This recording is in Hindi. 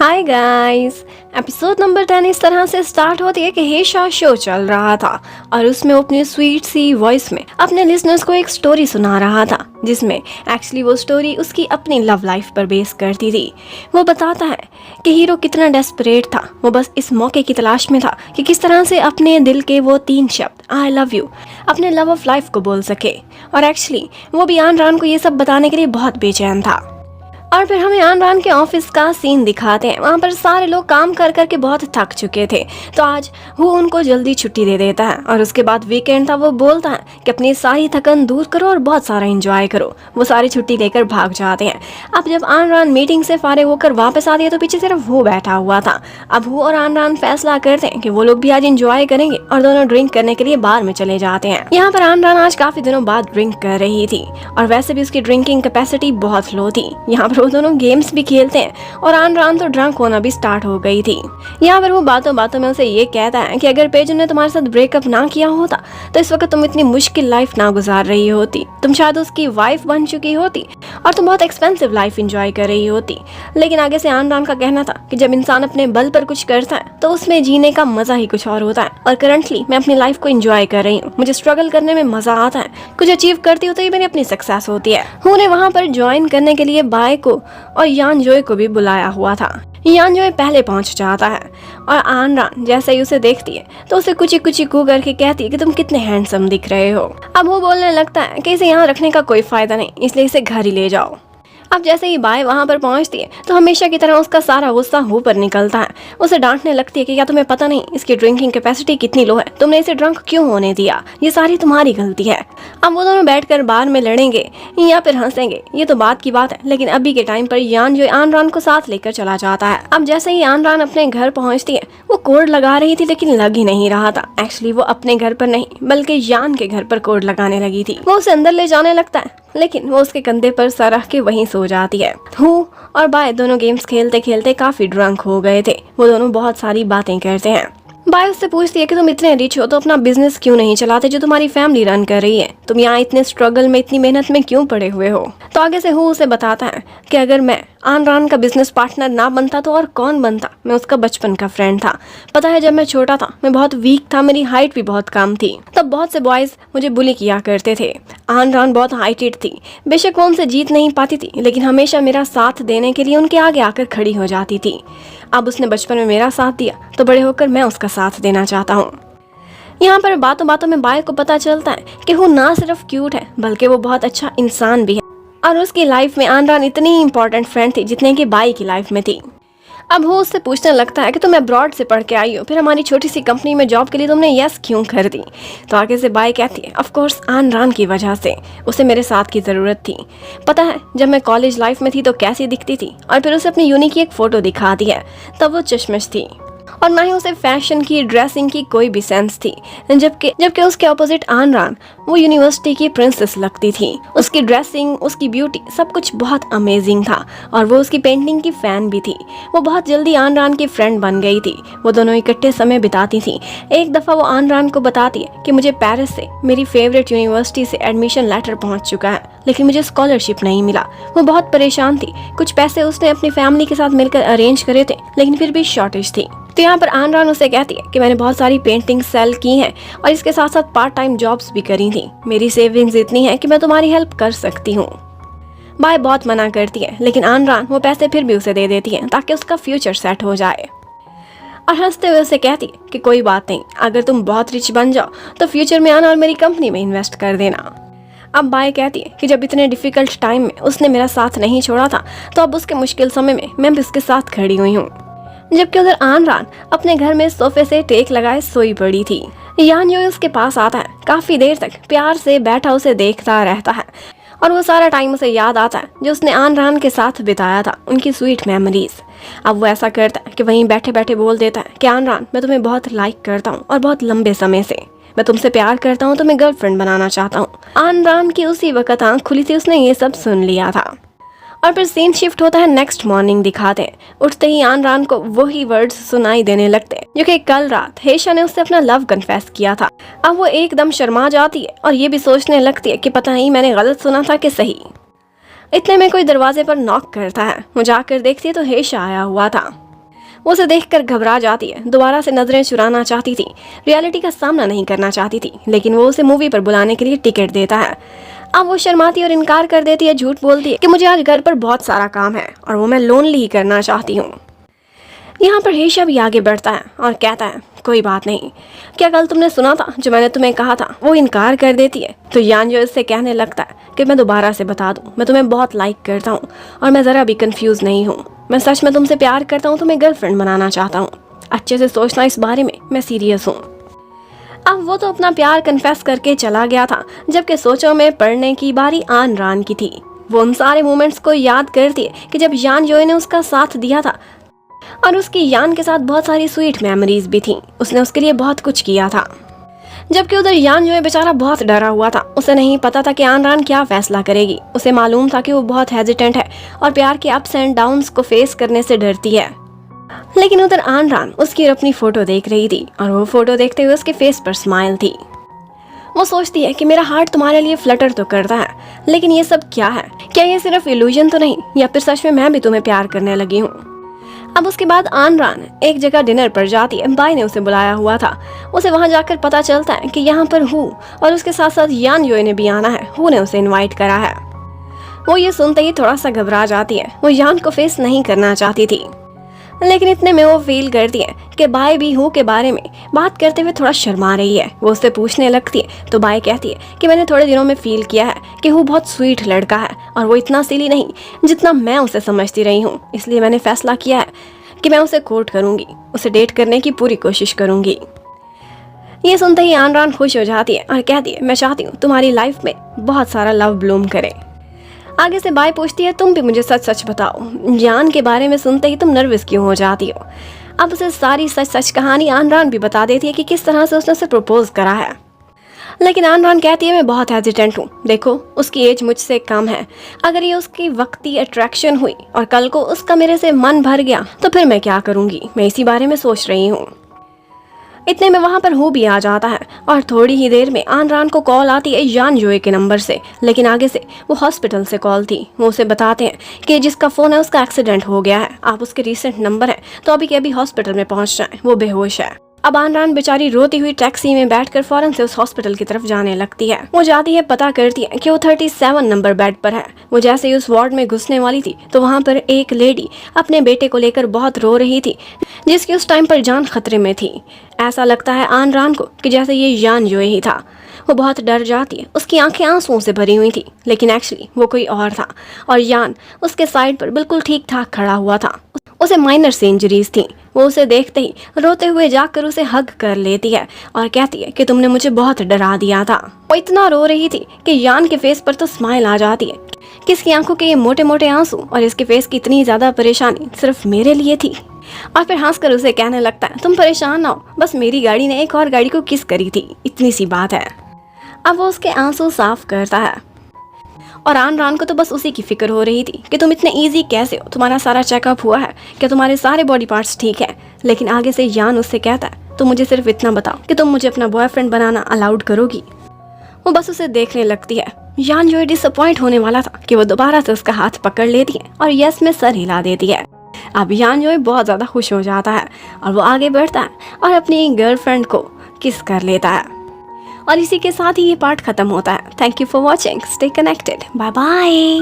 Hi guys. एपिसोड नंबर 10 इस तरह से स्टार्ट होती है कि हेशा शो चल रहा था और उसमें वो अपनी स्वीट सी वॉइस में अपने लिसनर्स को एक स्टोरी सुना रहा था, जिसमें एक्चुअली वो स्टोरी उसकी अपनी लव लाइफ पर बेस करती थी। वो बताता है कि हीरो कितना डेस्परेट था, वो बस इस मौके की तलाश में था कि किस तरह से अपने दिल के वो 3 शब्द आई लव यू अपने लव ऑफ लाइफ को बोल सके। और एक्चुअली वो भी आन रान को ये सब बताने के लिए बहुत बेचैन था। और फिर हमें आन रान के ऑफिस का सीन दिखाते हैं। वहाँ पर सारे लोग काम कर करके बहुत थक चुके थे, तो आज वो उनको जल्दी छुट्टी दे देता है और उसके बाद वीकेंड था। वो बोलता है कि अपनी सारी थकन दूर करो और बहुत सारा एंजॉय करो। वो सारी छुट्टी लेकर भाग जाते हैं। अब जब आन रान मीटिंग से फारिग होकर वापस आती है तो पीछे सिर्फ वो बैठा हुआ था। अब वो और आन रान फैसला करते हैं कि वो लोग भी आज एंजॉय करेंगे और दोनों ड्रिंक करने के लिए बार में चले जाते हैं। यहाँ पर आन रान आज काफी दिनों बाद ड्रिंक कर रही थी और वैसे भी उसकी ड्रिंकिंग कैपेसिटी बहुत लो थी। यहाँ पर वो दोनों गेम्स भी खेलते हैं और आन रान तो ड्रंक होना भी स्टार्ट हो गई थी। यहाँ पर वो बातों बातों में उसे ये कहता है कि अगर पेजन ने तुम्हारे साथ ब्रेकअप ना किया होता तो इस वक्त तुम इतनी मुश्किल लाइफ ना गुजार रही होती, तुम शायद उसकी वाइफ बन चुकी होती और तुम बहुत एक्सपेंसिव लाइफ एंजॉय कर रही होती। लेकिन आगे से आन रान का कहना था कि जब इंसान अपने बल पर कुछ करता है तो उसमें जीने का मजा ही कुछ और होता है और करंटली मैं अपनी लाइफ को एंजॉय कर रही हूँ। मुझे स्ट्रगल करने में मजा आता है, कुछ अचीव करती हूँ तो ये मेरी अपनी सक्सेस होती है। उन्हें वहाँ पर ज्वाइन करने के लिए बाय को और यान जोय को भी बुलाया हुआ था। यान जोय पहले पहुंच जाता है और आन रान जैसे ही उसे देखती है तो उसे कुछ कुछ कू करके कहती है कि तुम कितने हैंडसम दिख रहे हो। अब वो बोलने लगता है कि इसे यहाँ रखने का कोई फायदा नहीं, इसलिए इसे घर ही ले जाओ। अब जैसे ही बाय वहाँ पर पहुँचती है तो हमेशा की तरह उसका सारा गुस्सा ऊपर निकलता है। उसे डांटने लगती है कि क्या तुम्हें पता नहीं इसकी ड्रिंकिंग कैपेसिटी कितनी लो है, तुमने इसे ड्रंक क्यों होने दिया, ये सारी तुम्हारी गलती है। अब वो दोनों बैठकर बार में लड़ेंगे या फिर हंसेंगे, ये तो बात की बात है। लेकिन अभी के टाइम पर यान जो आन रान को साथ लेकर चला जाता है। अब जैसे ही आन रान अपने घर पहुँचती है वो कोड लगा रही थी लेकिन लग ही नहीं रहा था। एक्चुअली वो अपने घर पर नहीं बल्कि यान के घर पर कोड लगाने लगी थी। वो उसे अंदर ले जाने लगता है लेकिन वो उसके कंधे पर सर रख के वहीं सो जाती है। हूँ और बाय दोनों गेम्स खेलते खेलते काफी ड्रंक हो गए थे। वो दोनों बहुत सारी बातें करते हैं। बाय उससे पूछती है कि तुम इतने रिच हो तो अपना बिजनेस क्यों नहीं चलाते जो तुम्हारी फैमिली रन कर रही है, तुम यहाँ इतने स्ट्रगल में इतनी मेहनत में क्यों पड़े हुए हो। तो आगे से हूँ उसे बताता है कि अगर मैं आन रान का बिजनेस पार्टनर ना बनता तो और कौन बनता, मैं उसका बचपन का फ्रेंड था। पता है जब मैं छोटा था मैं बहुत वीक था, मेरी हाइट भी बहुत कम थी, तब बहुत से बॉयज मुझे बुली किया करते थे। आन रान बहुत हाइटेड थी, बेशक वो उनसे जीत नहीं पाती थी लेकिन हमेशा मेरा साथ देने के लिए उनके आगे आकर खड़ी हो जाती थी। अब उसने बचपन में मेरा साथ दिया तो बड़े होकर मैं उसका साथ देना चाहता हूँ। यहाँ पर बातों बातों में बाय को पता चलता है कि वो ना सिर्फ क्यूट है बल्कि वो बहुत अच्छा इंसान भी है और उसकी लाइफ में आन रान इतनी इंपॉर्टेंट फ्रेंड थी जितने की बाई की लाइफ में थी। अब वो उससे पूछने लगता है कि तुम अब्रॉड से पढ़ के आई हो, फिर हमारी छोटी सी कंपनी में जॉब के लिए तुमने यस क्यों कर दी। तो आगे से बाय कहती है ऑफ कोर्स आन रान की वजह से, उसे मेरे साथ की ज़रूरत थी। पता है जब मैं कॉलेज लाइफ में थी तो कैसी दिखती थी। और फिर उसे अपनी यूनी की एक फ़ोटो दिखाती है, तब वो चश्मश थी और ना ही उसे फैशन की ड्रेसिंग की कोई भी सेंस थी। जबकि उसके ऑपोजिट आन रान वो यूनिवर्सिटी की प्रिंसेस लगती थी। उसकी ड्रेसिंग, उसकी ब्यूटी सब कुछ बहुत अमेजिंग था और वो उसकी पेंटिंग की फैन भी थी। वो बहुत जल्दी आन रान की फ्रेंड बन गई थी। वो दोनों इकट्ठे समय बिताती थी। एक दफ़ा वो आन रान को बताती है कि मुझे पेरिस से मेरी फेवरेट यूनिवर्सिटी से एडमिशन लेटर पहुंच चुका है लेकिन मुझे स्कॉलरशिप नहीं मिला। वो बहुत परेशान थी। कुछ पैसे उसने अपनी फैमिली के साथ मिलकर अरेंज करे थे लेकिन फिर भी शॉर्टेज थी। तो यहाँ पर आन रान उसे कहती है कि मैंने बहुत सारी पेंटिंग सेल की हैं और इसके साथ साथ पार्ट टाइम जॉब्स भी करी थी। मेरी सेविंग्स इतनी है कि मैं तुम्हारी हेल्प कर सकती हूँ। बाय बहुत मना करती है लेकिन आन रान वो पैसे फिर भी उसे दे देती है ताकि उसका फ्यूचर सेट हो जाए और हंसते हुए उसे कहती है कि कोई बात नहीं, अगर तुम बहुत रिच बन जाओ तो फ्यूचर में आना और मेरी कंपनी में इन्वेस्ट कर देना। अब बाय कहती है कि जब इतने डिफिकल्ट टाइम में उसने मेरा साथ नहीं छोड़ा था तो अब उसके मुश्किल समय में मैं भी उसके साथ खड़ी हुई हूँ। जबकि उधर आन रान अपने घर में सोफे से टेक लगाए सोई पड़ी थी। यान जो उसके पास आता है, काफी देर तक प्यार से बैठा उसे देखता रहता है और वो सारा टाइम उसे याद आता है जो उसने आन रान के साथ बिताया था, उनकी स्वीट मेमोरीज। अब वो ऐसा करता है कि वहीं बैठे बैठे बोल देता है कि आन रान मैं तुम्हें बहुत लाइक करता हूँ और बहुत लंबे समय से मैं तुमसे प्यार करता हूँ, तुम्हें गर्लफ्रेंड बनाना चाहता हूँ। आन रान की उसी वक्त आँख खुली थी, उसने ये सब सुन लिया था। और फिर सीन शिफ्ट होता है, नेक्स्ट मॉर्निंग दिखाते हैं। उठते ही आन रान को वही वर्ड्स सुनाई देने लगते हैं जो कि कल रात हेशा ने उससे अपना लव कन्फेस किया था। अब वो एकदम शर्मा जाती है और ये भी सोचने लगती है कि पता नहीं मैंने गलत सुना था कि सही। इतने में कोई दरवाजे पर नॉक करता है। वो जाकर देखती है तो हेशा आया हुआ था। वो उसे देखकर घबरा जाती है, दोबारा से नजरें चुराना चाहती थी, रियलिटी का सामना नहीं करना चाहती थी, लेकिन वो उसे मूवी पर बुलाने के लिए टिकट देता है। अब वो शर्माती और इनकार कर देती है, झूठ बोलती है कि मुझे आज घर पर बहुत सारा काम है और वो मैं लोनली ही करना चाहती हूँ। यहाँ पर हेशा भी आगे बढ़ता है और कहता है कोई बात नहीं, क्या कल तुमने सुना था जो मैंने तुम्हें कहा था? वो इनकार कर देती है तो यान जो इससे कहने लगता है कि मैं दोबारा से बता दूं, मैं तुम्हें बहुत लाइक करता हूँ और मैं ज़रा भी कंफ्यूज नहीं हूँ। मैं सच में तुमसे प्यार करता हूँ, तुम्हें गर्लफ्रेंड बनाना चाहता हूँ। अच्छे से सोचना इस बारे में, मैं सीरियस हूँ। अब वो तो अपना प्यार कन्फेस करके चला गया था, जबकि सोचों में पड़ने की बारी आन रान की थी। वो उन सारे मोमेंट्स को याद करती है कि जब यान जोए ने उसका साथ दिया था और उसकी यान के साथ बहुत सारी स्वीट मेमोरीज भी थी। उसने उसके लिए बहुत कुछ किया था, जबकि उधर यान जो है बेचारा बहुत डरा हुआ था। उसे नहीं पता था कि आन रान क्या फैसला करेगी। उसे मालूम था कि वो बहुत हेजिटेंट है और प्यार के अप्स एंड डाउन्स को फेस करने से डरती है। लेकिन उधर आन रान उसकी अपनी फोटो देख रही थी और वो फोटो देखते हुए उसके फेस पर स्माइल थी। वो सोचती है कि मेरा हार्ट तुम्हारे लिए फ्लटर तो करता है, लेकिन ये सब क्या है? क्या ये सिर्फ इल्यूजन तो नहीं, या फिर सच में मैं भी तुम्हें प्यार करने लगी हूँ? अब उसके बाद आन रान एक जगह डिनर पर जाती है। बाई ने उसे बुलाया हुआ था। उसे वहां जाकर पता चलता है कि यहाँ पर हु और उसके साथ साथ यान योए ने भी आना है। हु ने उसे इनवाइट करा है। वो ये सुनते ही थोड़ा सा घबरा जाती है। वो यान को फेस नहीं करना चाहती थी, लेकिन इतने में वो फील करती है कि बाई भी हु के बारे में बात करते हुए थोड़ा शर्मा रही है। वो उससे पूछने लगती है तो बाई कहती है कि मैंने थोड़े दिनों में फील किया है कि हु बहुत स्वीट लड़का है और वो इतना सिली नहीं जितना मैं उसे समझती रही हूँ। इसलिए मैंने फैसला किया है कि मैं उसे कोर्ट करूंगी, उसे डेट करने की पूरी कोशिश करूंगी। ये सुनते ही आन रान खुश हो जाती है और कहती है मैं चाहती हूँ तुम्हारी लाइफ में बहुत सारा लव ब्लूम करे। आगे से बाई पूछती है तुम भी मुझे सच सच बताओ, यान के बारे में सुनते ही तुम नर्वस क्यों हो जाती हो? अब उसे सारी सच सच कहानी आन रान भी बता देती है कि किस तरह से उसने उसे प्रपोज करा है। लेकिन आन रान कहती है मैं बहुत हेजिटेंट हूँ। देखो उसकी एज मुझसे कम है, अगर ये उसकी वक्ती अट्रैक्शन हुई और कल को उसका मेरे से मन भर गया तो फिर मैं क्या करूँगी? मैं इसी बारे में सोच रही हूँ। इतने में वहां पर हु भी आ जाता है और थोड़ी ही देर में आन रान को कॉल आती है यान जोए के नंबर से, लेकिन आगे से वो हॉस्पिटल से कॉल थी। वो उसे बताते हैं कि जिसका फोन है उसका एक्सीडेंट हो गया है, आप उसके रिसेंट नंबर है तो अभी के अभी हॉस्पिटल में पहुंच जाएं, वो बेहोश है। अब आन रान बेचारी रोती हुई टैक्सी में बैठकर फौरन से उस हॉस्पिटल की तरफ जाने लगती है। वो जाती है, पता करती है कि वो 37 नंबर बेड पर है। वो जैसे ही उस वार्ड में घुसने वाली थी तो वहाँ पर एक लेडी अपने बेटे को लेकर बहुत रो रही थी, जिसकी उस टाइम पर जान खतरे में थी। ऐसा लगता है आन रान को कि जैसे ये यान जोए ही था। वो बहुत डर जाती है, उसकी आंखें आंसुओं से भरी हुई थी, लेकिन एक्चुअली वो कोई और था और यान उसके साइड पर बिल्कुल ठीक ठाक खड़ा हुआ था। उसे माइनर से इंजरीज थी। वो उसे देखते ही रोते हुए जाकर उसे हग कर लेती है और कहती है कि तुमने मुझे बहुत डरा दिया था। वो इतना रो रही थी कि यान के फेस पर तो स्माइल आ जाती है। किसकी आंखों के ये मोटे मोटे आंसू और इसके फेस की इतनी ज्यादा परेशानी सिर्फ मेरे लिए थी? और फिर हंसकर उसे कहने लगता है तुम परेशान ना हो, बस मेरी गाड़ी ने एक और गाड़ी को किस करी थी, इतनी सी बात है। अब वो उसके आंसू साफ करता है और आन रान को तो बस उसी की फिक्र हो रही थी कि तुम इतने इजी कैसे हो, तुम्हारा सारा चेकअप हुआ है क्या, तुम्हारे सारे बॉडी पार्ट्स ठीक है? लेकिन आगे से यान उससे कहता है तुम मुझे सिर्फ इतना बताओ कि तुम मुझे अपना बॉयफ्रेंड बनाना अलाउड करोगी? वो बस उसे देखने लगती है। यान जो डिसअपॉइंट होने वाला था कि वो दोबारा से उसका हाथ पकड़ लेती है और यस में सर हिला देती है। अब यान जो बहुत ज़्यादा खुश हो जाता है और वो आगे बढ़ता है और अपनी गर्लफ्रेंड को किस कर लेता है। और इसी के साथ ही ये पार्ट खत्म होता है। Thank you for watching, stay connected, bye bye.